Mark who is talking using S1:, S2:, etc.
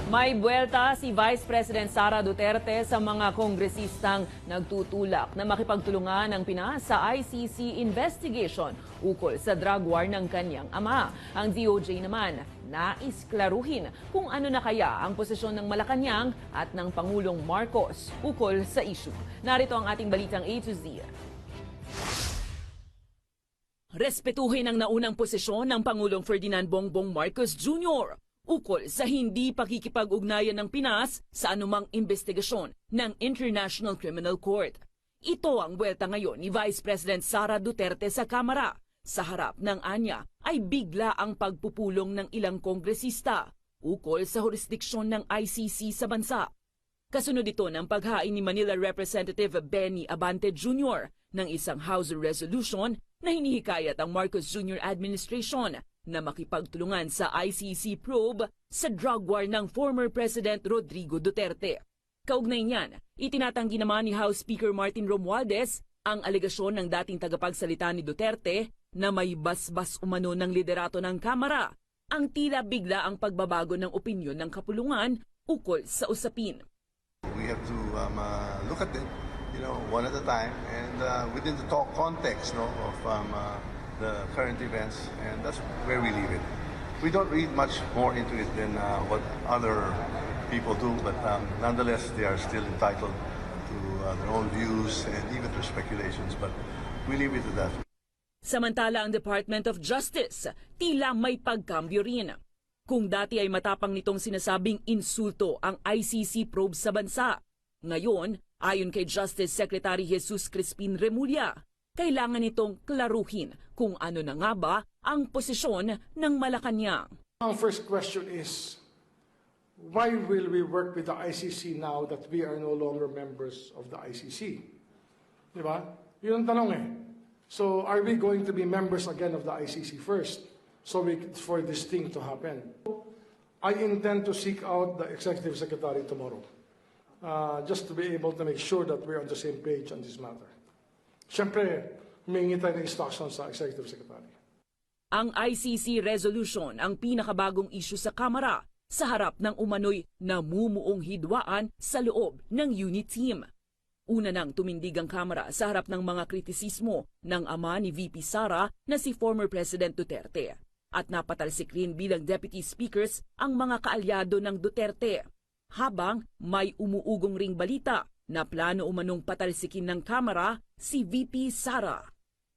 S1: May buwelta si Vice President Sara Duterte sa mga kongresistang nagtutulak na makipagtulungan ng Pinas sa ICC investigation ukol sa drug war ng kanyang ama. Ang DOJ naman nais klaruhin kung ano na kaya ang posisyon ng Malacanang at ng Pangulong Marcos ukol sa issue. Narito ang ating balitang A to Z. Respetuhin ang naunang posisyon ng Pangulong Ferdinand Bongbong Marcos Jr. ukol sa hindi pakikipag-ugnayan ng Pinas sa anumang investigasyon ng International Criminal Court. Ito ang buwelta ngayon ni Vice President Sara Duterte sa Kamara. Sa harap ng anya ay bigla ang pagpupulong ng ilang kongresista ukol sa jurisdiksyon ng ICC sa bansa. Kasunod ito ng paghain ni Manila Representative Benny Abante Jr. ng isang House resolution na hinihikayat ang Marcos Jr. administration na makipagtulungan sa ICC probe sa drug war ng former President Rodrigo Duterte. Kaugnay niyan, itinatanggi naman ni House Speaker Martin Romualdez ang alegasyon ng dating tagapagsalita ni Duterte na may basbas umano ng liderato ng Kamara, ang tila bigla ang pagbabago ng opinyon ng kapulungan ukol sa usapin.
S2: We have to look at it, one at a time and within the context of the current events, and that's where we leave it. We don't read much more into it than what other people do, but nonetheless, they are still entitled to their own views and even to speculations, but we leave it to that.
S1: Samantala, ang Department of Justice tila may pagkambyo rin. Kung dati ay matapang nitong sinasabing insulto ang ICC probe sa bansa, ngayon, ayon kay Justice Secretary Jesus Crispin Remulla, kailangan itong klaruhin kung ano na nga ba ang posisyon ng Malacanang.
S3: Ang first question is, why will we work with the ICC now that we are no longer members of the ICC? Di ba? Yun ang tanong eh. So are we going to be members again of the ICC first for this thing to happen? I intend to seek out the Executive Secretary tomorrow just to be able to make sure that we're on the same page on this matter. Siyempre, humingi tayo ng instruction sa Executive Secretary.
S1: Ang ICC resolution ang pinakabagong issue sa Kamara sa harap ng umano'y namumuong hidwaan sa loob ng unit team. Una nang tumindig ang Kamara sa harap ng mga kritisismo ng ama ni VP Sara na si former President Duterte. At napatalsik rin bilang Deputy Speakers ang mga kaalyado ng Duterte. Habang may umuugong ring balita na plano umanong patalsikin ng Kamara si VP Sara.